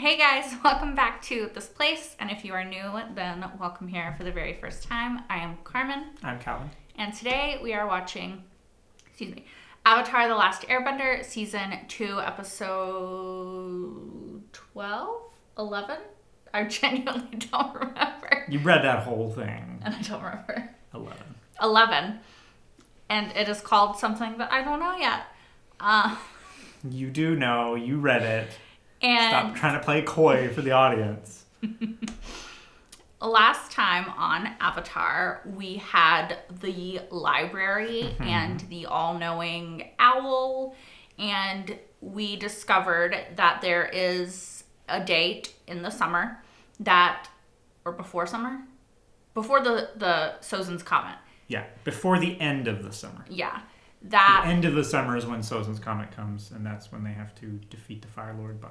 Hey guys, welcome back to this place. And if you are new, then welcome here for the very first time. I am Carmen. I'm Calvin. And today we are watching, Avatar: The Last Airbender, Season 2, Episode 12? 11? I genuinely don't remember. You read that whole thing. And I don't remember. 11. And it is called something that I don't know yet. You do know. You read it. And stop trying to play coy for the audience. Last time on Avatar, we had the library and the all-knowing owl, and we discovered that there is a date in the summer before the Sozin's Comet. Yeah, before the end of the summer. Yeah. The end of the summer is when Sozin's Comet comes, and that's when they have to defeat the Fire Lord by.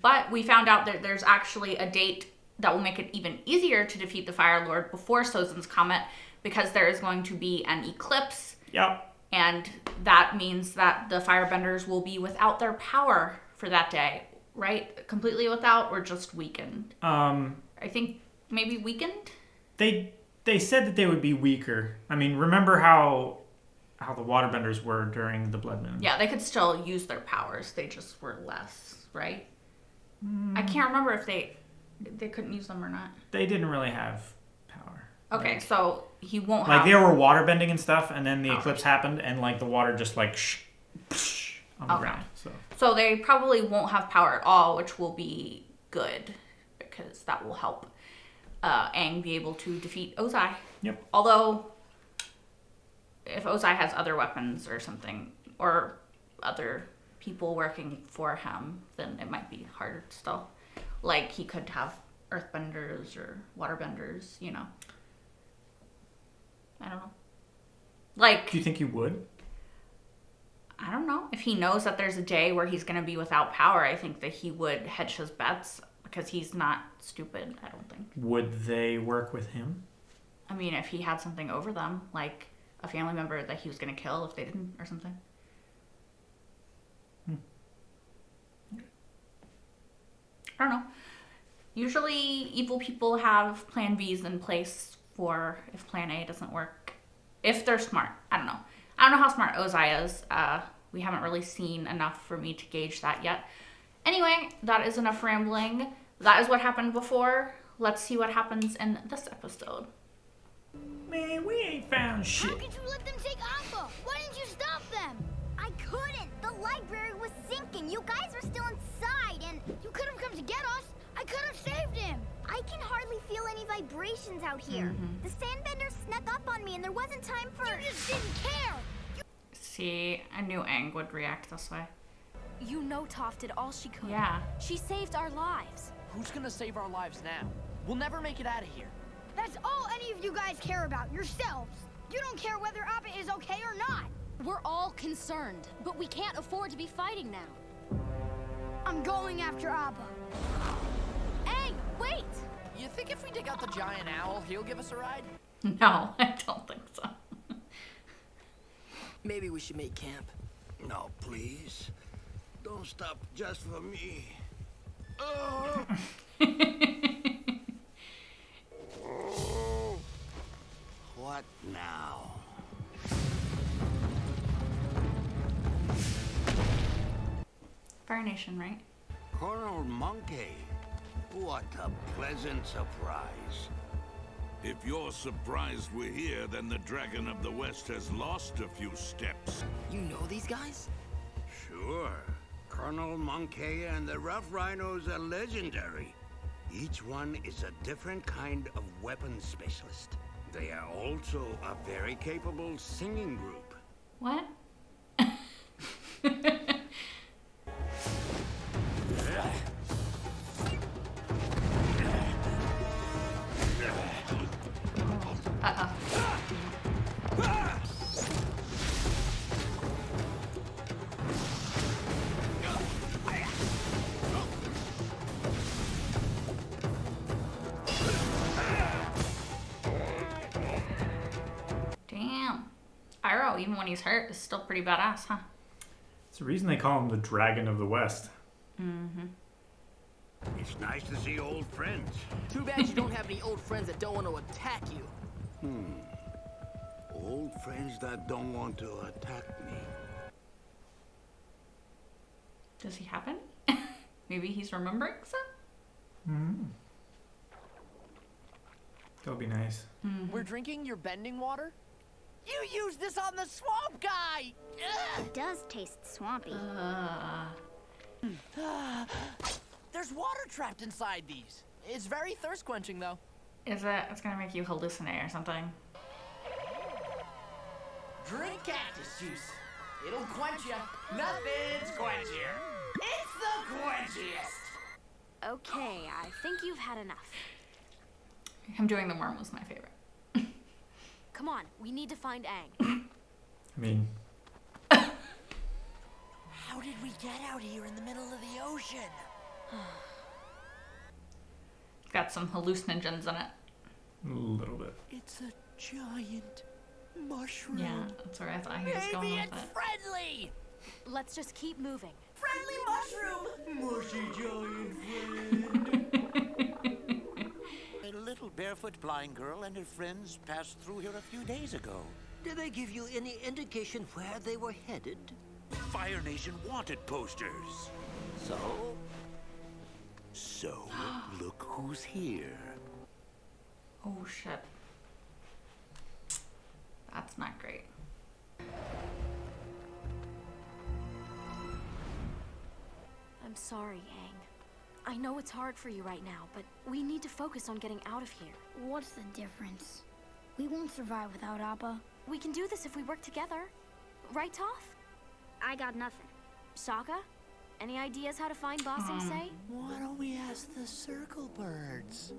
But we found out that there's actually a date that will make it even easier to defeat the Fire Lord before Sozin's Comet, because there is going to be an eclipse. Yep. And that means that the firebenders will be without their power for that day, right? Completely without, or just weakened? I think maybe weakened? They said that they would be weaker. I mean, remember how the waterbenders were during the Blood Moon? Yeah, they could still use their powers. They just were less, right? I can't remember if they couldn't use them or not. They didn't really have power. Okay, so he won't have... Like, they were waterbending and stuff, and then the eclipse happened, and, like, the water just, like, on the ground. So they probably won't have power at all, which will be good, because that will help Aang be able to defeat Ozai. Yep. Although, if Ozai has other weapons or something, or other people working for him, then it might be harder still. Like, he could have earthbenders or waterbenders, you know. I don't know. Like... Do you think he would? I don't know. If he knows that there's a day where he's going to be without power, I think that he would hedge his bets, because he's not stupid, I don't think. Would they work with him? I mean, if he had something over them, like a family member that he was going to kill if they didn't, or something. I don't know. Usually, evil people have plan Bs in place for if plan A doesn't work. If they're smart. I don't know. I don't know how smart Ozai is. We haven't really seen enough for me to gauge that yet. Anyway, that is enough rambling. That is what happened before. Let's see what happens in this episode. Man, we ain't found shit. How could you let them take APPA? Why didn't you stop them? I couldn't. The library was sinking. You guys were still inside, and you could have come to get us. I could have saved him. I can hardly feel any vibrations out here. The sandbenders snuck up on me, and there wasn't time for... You just didn't care. See, I knew Aang would react this way. You know Toph did all she could. Yeah. She saved our lives. Who's gonna save our lives now? We'll never make it out of here. That's all any of you guys care about, yourselves. You don't care whether APPA is okay or not. We're all concerned, but we can't afford to be fighting now. I'm going after APPA. Hey, wait! You think if we dig out the giant owl, he'll give us a ride? No, I don't think so. Maybe we should make camp. No, please. Don't stop just for me. Oh. What now? Fire Nation, right? Colonel Monkey. What a pleasant surprise. If you're surprised we're here, then the Dragon of the West has lost a few steps. You know these guys? Sure. Colonel Monkey and the Rough Rhinos are legendary. Each one is a different kind of weapons specialist. They are also a very capable singing group. What? Damn. Iroh, even when he's hurt, is still pretty badass, huh? It's the reason they call him the Dragon of the West. It's nice to see old friends. Too bad you don't have any old friends that don't want to attack you. Old friends that don't want to attack me. Does he have any? Maybe he's remembering some? That'll be nice. We're drinking your bending water? You used this on the swamp guy! Ugh. It does taste swampy. There's water trapped inside these. It's very thirst quenching though. Is it? It's gonna make you hallucinate or something. Drink cactus juice. It'll quench you. Nothing's quenchier. It's the quenchiest. Okay, I think you've had enough. Him doing the worm was my favorite. Come on, we need to find Aang. I mean, How did we get out here in the middle of the ocean? It's got some hallucinogens in it. a little bit. It's a giant mushroom. Yeah, that's where I thought he was going Maybe with it's it. friendly. Let's just keep moving. Friendly mushroom. Mushy giant friend. A little barefoot blind girl and her friends passed through here a few days ago. Did they give you any indication where they were headed? Fire Nation wanted posters. So, look who's here. Oh shit. That's not great. I'm sorry, Aang. I know it's hard for you right now, but we need to focus on getting out of here. What's the difference? We won't survive without APPA. We can do this if we work together. Right, Toph? I got nothing. Sokka? Any ideas how to find Ba Sing Se? Why don't we ask the circle birds?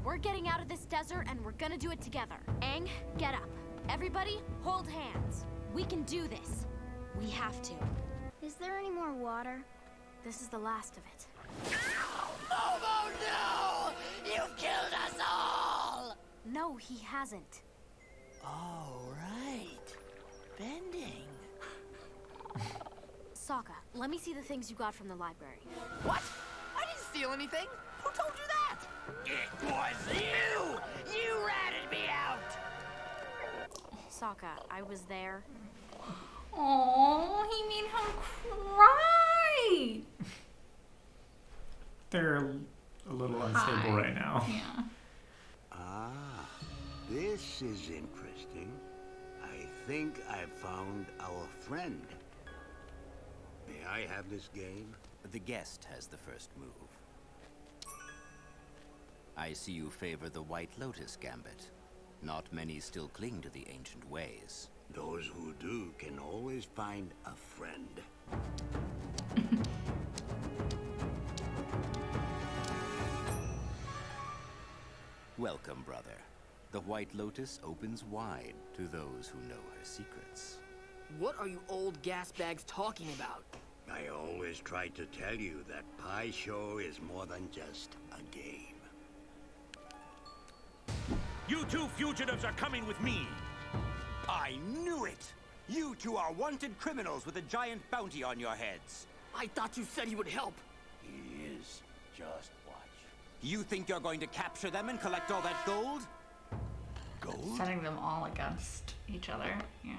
We're getting out of this desert and we're gonna do it together. Aang, get up. Everybody, hold hands. We can do this. We have to. Is there any more water? This is the last of it. Oh no! You've killed us all! No, he hasn't. Oh, right. Bending. Sokka, let me see the things you got from the library. What? I didn't steal anything. Who told you that? It was you! You ratted me out! Sokka, I was there. Oh, he made him cry. They're a little unstable right now. Yeah. Ah, this is interesting. I think I found our friend. May I have this game? The guest has the first move. I see you favor the White Lotus gambit. Not many still cling to the ancient ways. Those who do can always find a friend. Welcome, brother. The White Lotus opens wide to those who know her secrets. What are you old gas bags talking about? I always try to tell you that Pie Show is more than just a game. You two fugitives are coming with me. I knew it! You two are wanted criminals with a giant bounty on your heads. I thought you said he would help. He is. Just watch. You think you're going to capture them and collect all that gold? Gold? Setting them all against each other. Yeah.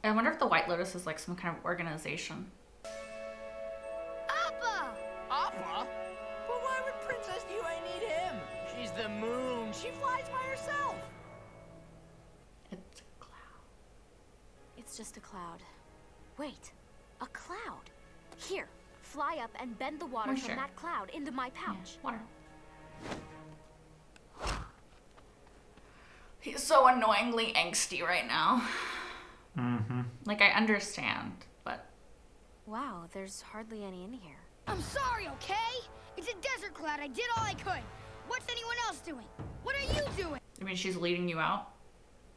I wonder if the White Lotus is like some kind of organization. APPA! Appa? But why would Princess Yue need him? She's the moon. She flies by herself. It's a cloud. It's just a cloud. Wait, a cloud. Here, fly up and bend the water Moisture. from that cloud into my pouch. Yeah, water. He's so annoyingly angsty right now. Mm-hmm. Like, I understand, but Wow, there's hardly any in here. I'm sorry, okay? It's a desert cloud. I did all I could. What's anyone else doing? What are you doing? I mean, she's leading you out.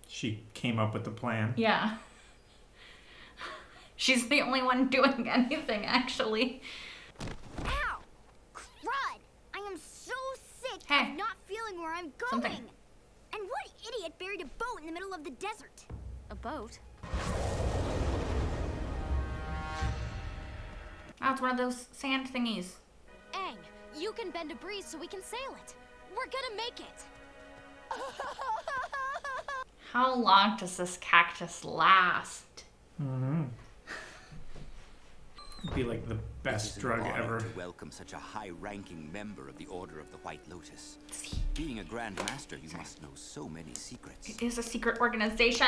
She came up with the plan. Yeah. She's the only one doing anything, actually. Ow! Crud! I am so sick Hey. of not feeling where I'm going. Something. And what idiot buried a boat in the middle of the desert? A boat? Oh, it's one of those sand thingies. Aang, you can bend a breeze so we can sail it. We're gonna make it. How long does this cactus last? Mm-hmm. It'd be like the It best is drug an honor ever. to welcome such a high-ranking member of the Order of the White Lotus. Being a Grand Master, you must know so many secrets. It is a secret organization.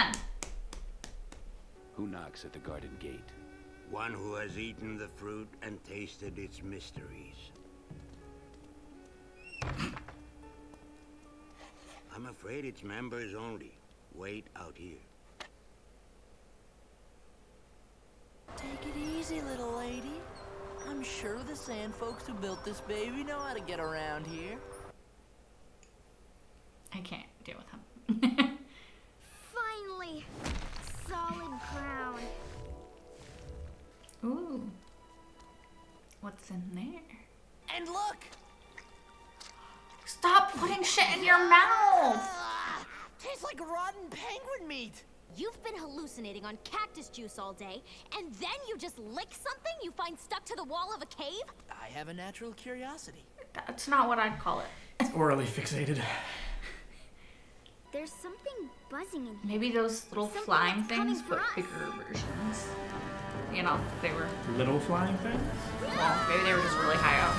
Who knocks at the garden gate? One who has eaten the fruit and tasted its mysteries. I'm afraid it's members only. Wait out here. Take it easy, little lady. I'm sure the sand folks who built this baby know how to get around here. I can't deal with him. Finally, solid ground. Ooh. What's in there? And look! Stop putting shit in your mouth! Tastes like rotten penguin meat! You've been hallucinating on cactus juice all day, and then you just lick something you find stuck to the wall of a cave? I have a natural curiosity. That's not what I'd call it. It's orally fixated. There's something buzzing in here. Maybe those little Something flying that's coming things, for but us. bigger versions. You know, they were, Little flying things? well, maybe they were just really high up.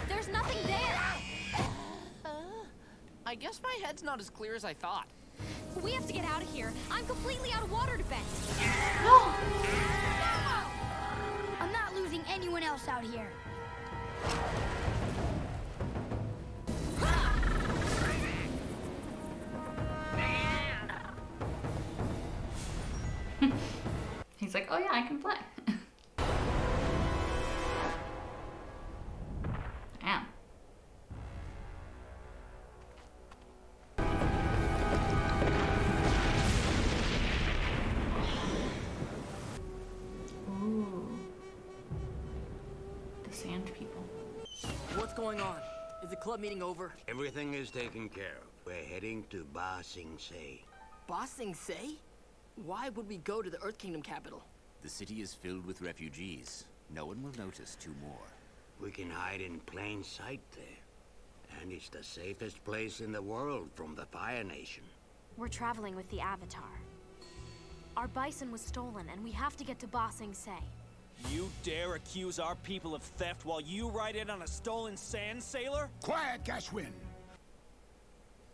There's nothing there! I guess my head's not as clear as I thought. We have to get out of here. I'm completely out of water defense. I'm not losing anyone else out here. He's like, oh yeah, I can play. Damn. Ooh. The sand people. What's going on? Is the club meeting over? Everything is taken care of. We're heading to Ba Sing Se. Ba Sing Se? Why would we go to the Earth Kingdom capital? The city is filled with refugees. No one will notice two more. We can hide in plain sight there. And it's the safest place in the world from the Fire Nation. We're traveling with the Avatar. Our bison was stolen, and we have to get to Ba Sing Se. You dare accuse our people of theft while you ride in on a stolen sand sailor? Quiet, Gashwin!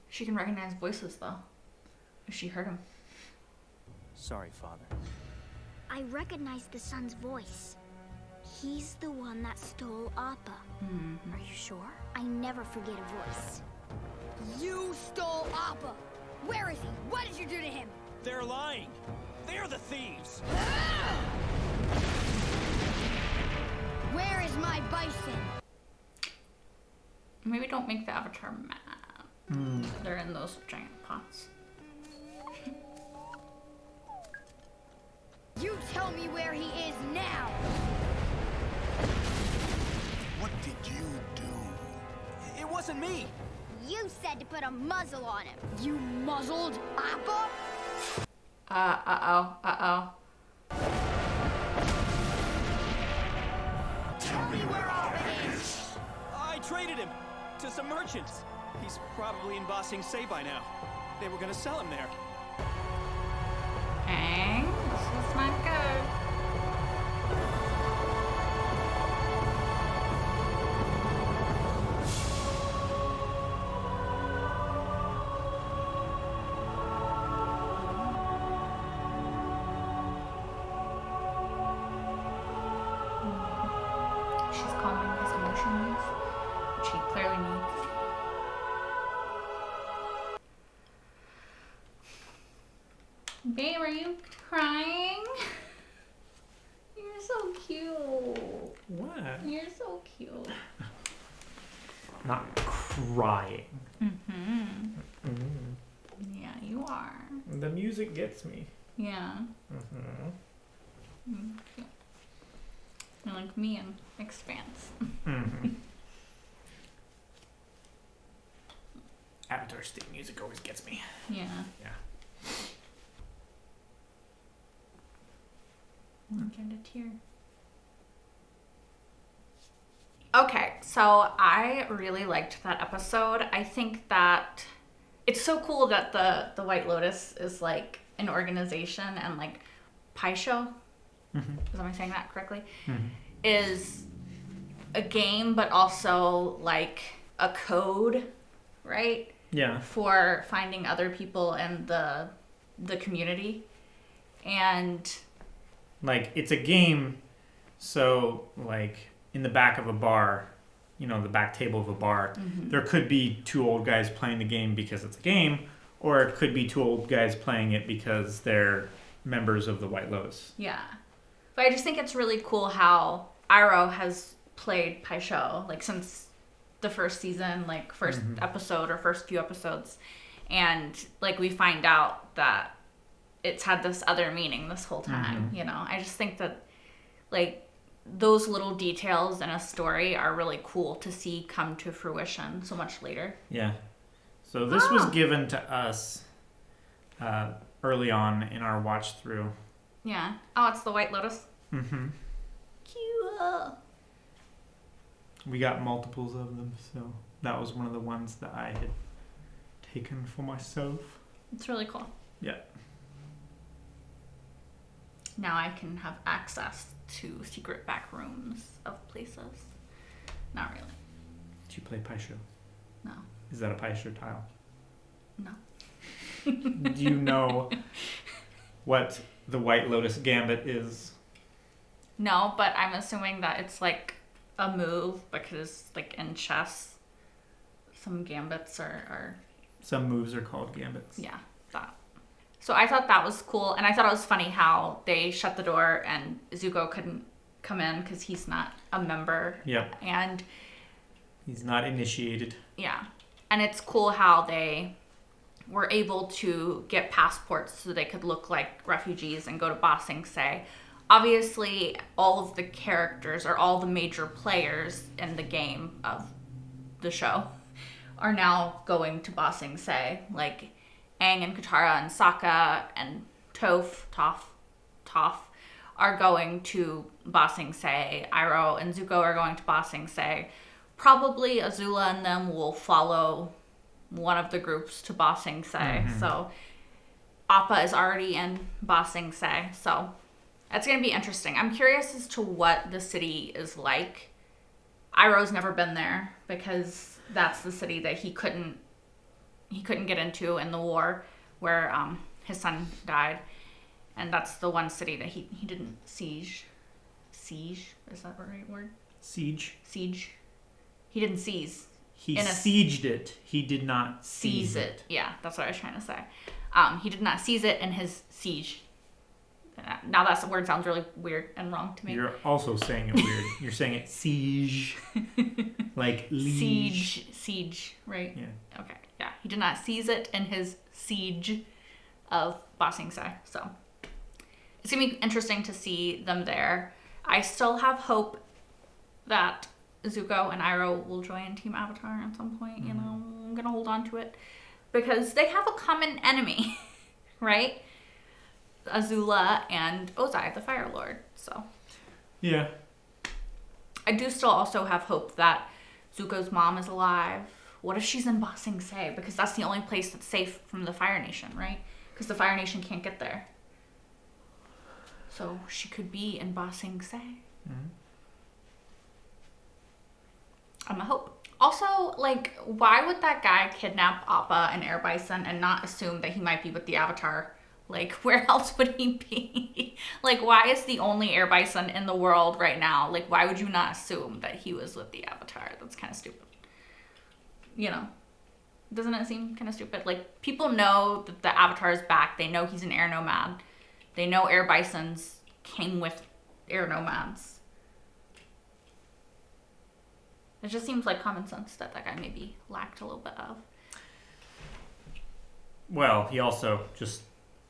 She can recognize voices though. If she heard him. Sorry, Father. I recognize the son's voice. He's the one that stole APPA. Are you sure? I never forget a voice. You stole APPA! Where is he? What did you do to him? They're lying. They're the thieves. Where is my bison? Maybe don't make the Avatar mad. They're in those giant pots. You tell me where he is now! What did you do? It wasn't me. You said to put a muzzle on him. You muzzled APPA? Uh-oh. Tell me where APPA is! I traded him to some merchants. He's probably in Ba Sing Se by now. They were gonna sell him there. Aang, this is not good. She's calming his emotions, which he clearly needs. Babe, are you crying? You're so cute. What? You're so cute. Not crying. Yeah, you are. The music gets me. Yeah. Cute. You're like me in Expanse. Avatar's theme music always gets me. Yeah. Yeah. I'm getting a tear. Okay, so I really liked that episode. I think that it's so cool that the White Lotus is like an organization, and like Paisho, am I saying that correctly? Is a game, but also like a code, right? Yeah. For finding other people in the community. And like, it's a game, so like in the back of a bar, you know, the back table of a bar, there could be two old guys playing the game because it's a game, or it could be two old guys playing it because they're members of the White Lotus. yeah. But I just think it's really cool how Iroh has played Paisho, like since the first season, like first episode or first few episodes. And like we find out that it's had this other meaning this whole time, you know? I just think that like those little details in a story are really cool to see come to fruition so much later. Yeah. So this was given to us early on in our watch through. Yeah. Oh, it's the White Lotus? Mm-hmm. Cute. We got multiples of them, so that was one of the ones that I had taken for myself. It's really cool. Yeah. Now I can have access to secret back rooms of places. Not really. Did you play Paisho? No. Is that a Paisho tile? No. Do you know what the White Lotus Gambit is? No, but I'm assuming that it's like a move because like in chess, some gambits are Some moves are called gambits. yeah, that. So I thought that was cool, and I thought it was funny how they shut the door and Zuko couldn't come in because he's not a member. Yep. And He's not initiated. yeah, and it's cool how they were able to get passports so they could look like refugees and go to Ba Sing Se. Obviously, all of the characters or all the major players in the game of the show are now going to Ba Sing Se, like Aang and Katara and Sokka and Toph are going to Ba Sing Se. Iroh and Zuko are going to Ba Sing Se. Probably Azula and them will follow one of the groups to Ba Sing Se. So Appa is already in Ba Sing Se. So that's going to be interesting. I'm curious as to what the city is like. Iroh's never been there because that's the city that he couldn't get into in the war where his son died. And that's the one city that he didn't siege. Siege? Is that the right word? Siege. Siege. He didn't seize. He sieged it. He did not seize it. Yeah, that's what I was trying to say. He did not seize it in his siege. Now that word sounds really weird and wrong to me. You're also saying it weird. You're saying it siege. Like liege. Siege, right? Yeah. Okay, yeah. He did not seize it in his siege of Ba Sing Se. So it's going to be interesting to see them there. I still have hope that Zuko and Iroh will join Team Avatar at some point. You know, I'm going to hold on to it because they have a common enemy, right? Azula and Ozai, the Fire Lord. So yeah, I do still also have hope that Zuko's mom is alive. What if she's in Ba Sing Se? Because that's the only place that's safe from the Fire Nation, right? Because the Fire Nation can't get there. So she could be in Ba Sing Se. I'm a hope. Also, like, why would that guy kidnap Appa and Air Bison and not assume that he might be with the Avatar? Like, where else would he be? Like, why is the only Air Bison in the world right now? Like, why would you not assume that he was with the Avatar? That's kind of stupid. You know? Doesn't it seem kind of stupid? Like, people know that the Avatar is back. They know he's an air nomad. They know Air Bisons came with air nomads. It just seems like common sense that guy maybe lacked a little bit of. Well, he also just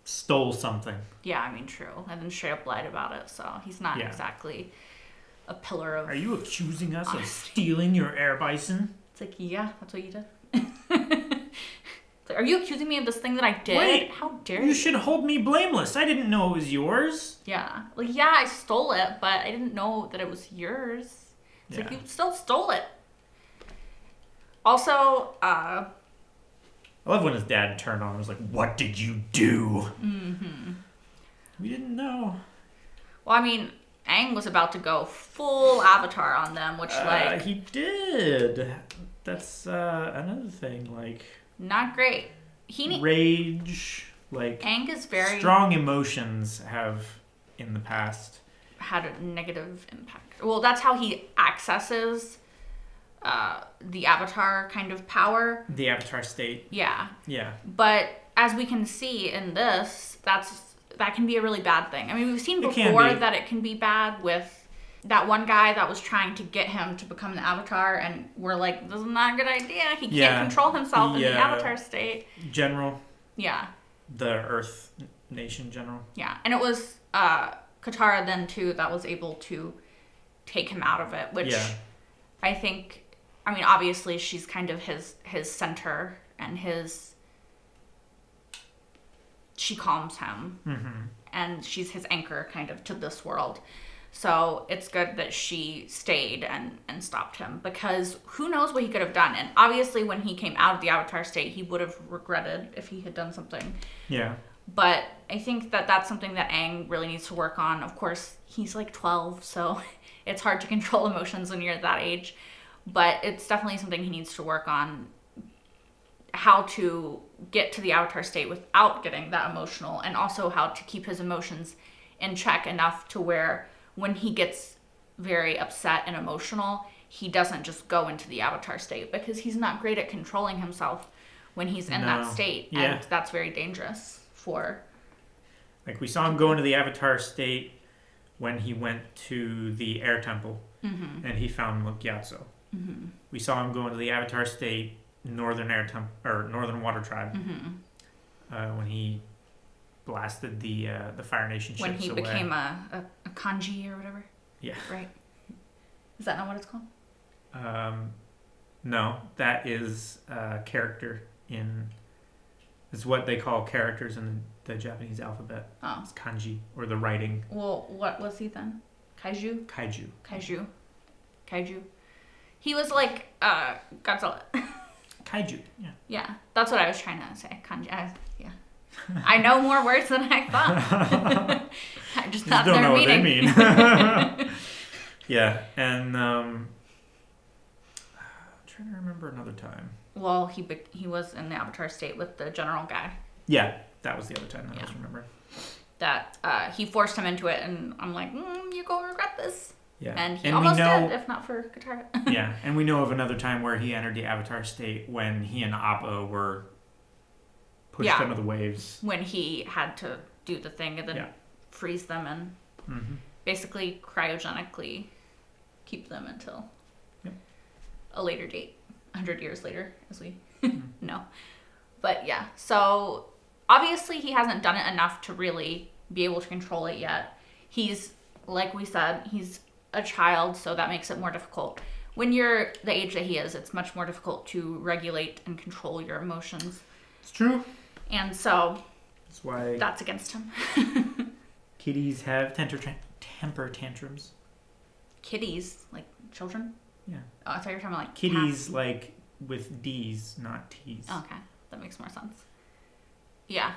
stole something. Yeah, I mean, true. And then straight up lied about it, so he's not exactly a pillar of... Are you accusing us of stealing your Air Bison? It's like, yeah, that's what you did. Are you accusing me of this thing that I did? Wait, How dare you? You should hold me blameless. I didn't know it was yours. Yeah. Like, yeah, I stole it, but I didn't know that it was yours. It's like, you still stole it. Also, I love when his dad turned on and was like, what did you do? Mm-hmm. We didn't know. Well, I mean, Aang was about to go full Avatar on them, which, like... He did. That's another thing, like... Not great. Rage, like... Aang is very... Strong emotions have, in the past... had a negative impact. Well, that's how he accesses the Avatar kind of power. The Avatar state. Yeah. Yeah. But as we can see in this, that can be a really bad thing. I mean, we've seen before that it can be bad with that one guy that was trying to get him to become the Avatar, and we're like, this is not a good idea. He can't control himself in the Avatar state. General. Yeah. The Earth Nation General. Yeah. And it was Katara then, too, that was able to take him out of it, which I think... I mean, obviously, she's kind of his center and she calms him. Mm-hmm. And she's his anchor kind of to this world. So it's good that she stayed and stopped him, because who knows what he could have done. And obviously when he came out of the Avatar state, he would have regretted if he had done something. Yeah. But I think that that's something that Aang really needs to work on. Of course, he's like 12, so it's hard to control emotions when you're at that age. But it's definitely something he needs to work on, how to get to the Avatar state without getting that emotional, and also how to keep his emotions in check enough to where when he gets very upset and emotional, he doesn't just go into the Avatar state, because he's not great at controlling himself when he's in that state. Yeah. And that's very dangerous for... Like, we saw him go into the Avatar state when he went to the Air Temple, and he found Gyatso. Mm-hmm. We saw him go into the Avatar state, Northern Water Tribe, when he blasted the Fire Nation ships when he away. Became a kanji or whatever. Yeah. Right. Is that not what it's called? No, that is a character in... It's what they call characters in the Japanese alphabet. Oh. It's kanji, or the writing. Well, what was he then? Kaiju? Kaiju. He was like Godzilla. Kaiju, yeah. Yeah, that's what I was trying to say. Kanji. Yeah. I know more words than I thought. I just thought don't know meaning. what they mean. Yeah, and I'm trying to remember another time. Well, he was in the Avatar state with the general guy. Yeah, that was the other time that I was remembering. That he forced him into it, and I'm like, you're going to regret this. Yeah. And he almost did, if not for Katara. Yeah, and we know of another time where he entered the Avatar state when he and APPA were pushed under the waves. When he had to do the thing and then freeze them and basically cryogenically keep them until a later date, 100 years later, as we know. But yeah, so obviously he hasn't done it enough to really be able to control it yet. He's, like we said, he's a child, so that makes it more difficult. When you're the age that he is, it's much more difficult to regulate and control your emotions. It's true. And so that's why that's against him. Kitties have temper tantrums. Kitties, like children? Yeah. Oh, I thought you were talking about like kitties, cats. like with D's, not T's. Okay, that makes more sense. Yeah,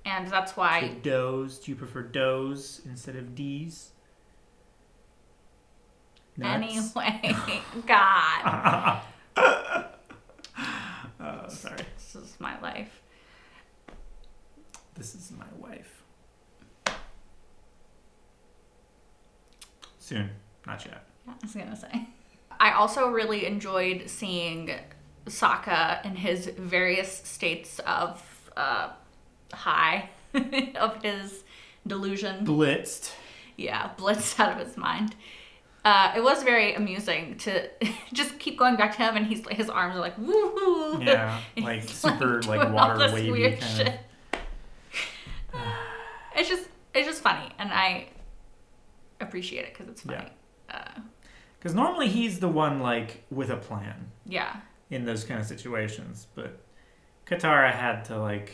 and that's why... Does. Do you prefer does instead of D's? Nuts. Anyway, God. Sorry. This is my life. This is my wife. Soon. Not yet. Yeah, I was going to say. I also really enjoyed seeing Sokka in his various states of high, of his delusion. Blitzed. Yeah, blitzed out of his mind. It was very amusing to just keep going back to him, and his arms are like woohoo. Yeah, like super like water wavy kind shit. of. It's just funny, and I appreciate it because it's funny. Because normally he's the one like with a plan. Yeah. In those kind of situations, but Katara had to, like...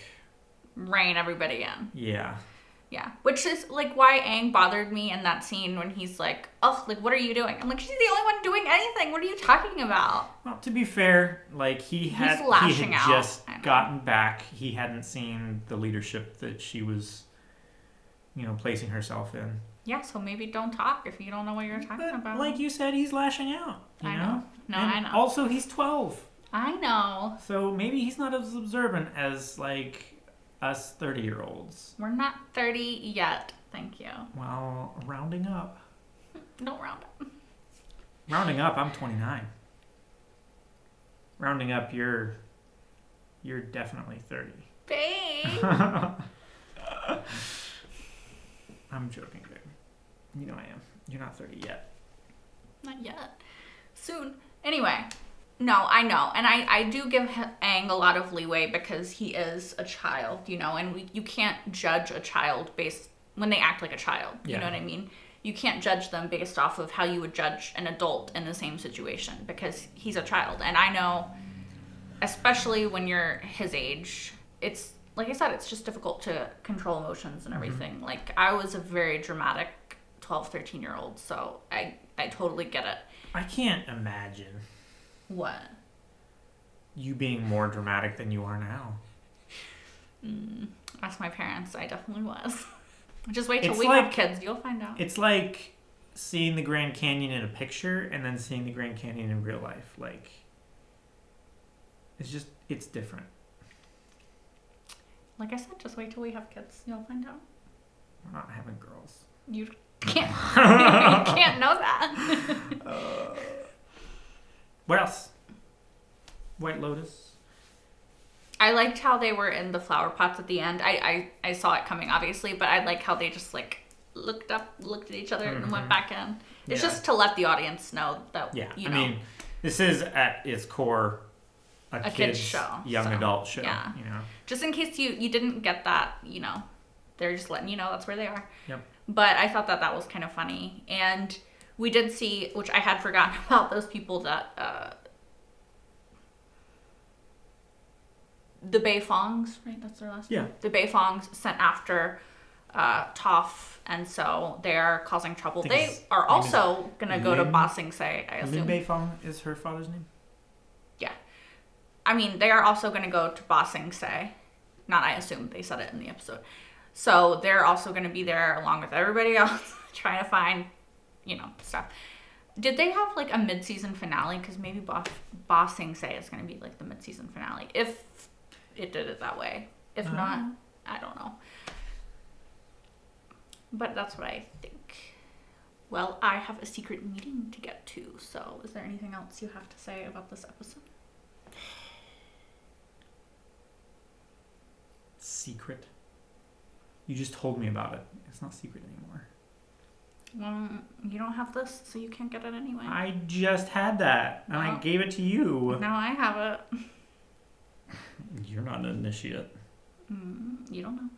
rein everybody in. Yeah. Yeah. Which is, like, why Aang bothered me in that scene when he's like, oh, like, what are you doing? I'm like, she's the only one doing anything. What are you talking about? Well, to be fair, like, he had just gotten back. He hadn't seen the leadership that she was, placing herself in. Yeah, so maybe don't talk if you don't know what you're talking about. Like you said, he's lashing out. I know. No, and I know. Also, he's 12. I know. So maybe he's not as observant as, like, us 30-year-olds. We're not 30 yet. Thank you. Well, rounding up. Don't round up. Rounding up, I'm 29. Rounding up, you're definitely 30. Babe. I'm joking, babe. You know I am. You're not 30 yet. Not yet. Soon. Anyway. No, I know. And I do give Aang a lot of leeway because he is a child, and you can't judge a child based when they act like a child. You know what I mean? You can't judge them based off of how you would judge an adult in the same situation because he's a child. And I know, especially when you're his age, it's, like I said, it's just difficult to control emotions and everything. Mm-hmm. Like, I was a very dramatic 12, 13-year-old, so I totally get it. I can't imagine... What? You being more dramatic than you are now. Ask my parents. I definitely was. Just wait till we have kids. You'll find out. It's like seeing the Grand Canyon in a picture and then seeing the Grand Canyon in real life. Like, it's different. Like I said, just wait till we have kids. You'll find out. We're not having girls. You can't. You can't know that. What else? White Lotus. I liked how they were in the flower pots at the end. I saw it coming, obviously, but I like how they just, like, looked at each other and went back in. It's just to let the audience know that, I mean, this is, at its core, a kid's show. Young adult show. Yeah. Just in case you didn't get that, they're just letting you know that's where they are. Yep. But I thought that was kind of funny. And... we did see, which I had forgotten about, those people that, the Beifongs, right? That's their last name? The Beifongs sent after Toph, and so they're causing trouble. They are also going to go to Ba Sing Se, I assume. Lin Beifong is her father's name? Yeah. I mean, they are also going to go to Ba Sing Se. Not I assume, they said it in the episode. So they're also going to be there along with everybody else, trying to find... stuff. Did they have, like, a mid-season finale? Because maybe Ba Sing Se is going to be, like, the mid-season finale. If it did it that way. If not, I don't know. But that's what I think. Well, I have a secret meeting to get to, so is there anything else you have to say about this episode? Secret? You just told me about it. It's not secret anymore. Well, you don't have this, so you can't get it anyway. I just had that, and I gave it to you. Now I have it. You're not an initiate. You don't know.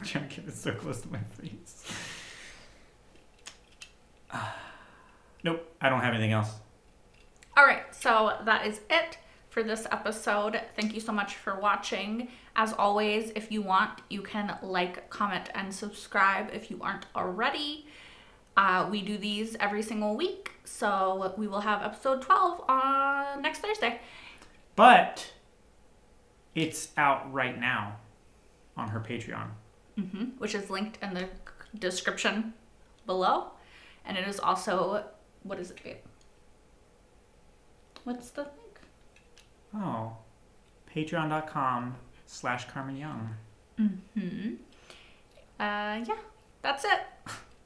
Trying to get it so close to my face. Nope, I don't have anything else. All right, so that is it for this episode. Thank you so much for watching. As always, if you want, you can like, comment, and subscribe if you aren't already. We do these every single week, so we will have episode 12 on next Thursday. But it's out right now on her Patreon. Which is linked in the description below. And it is also, what is it, babe? What's the link? Oh, patreon.com/Carmen Young. Yeah, that's it.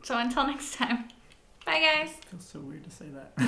So until next time. Bye, guys. It feels so weird to say that.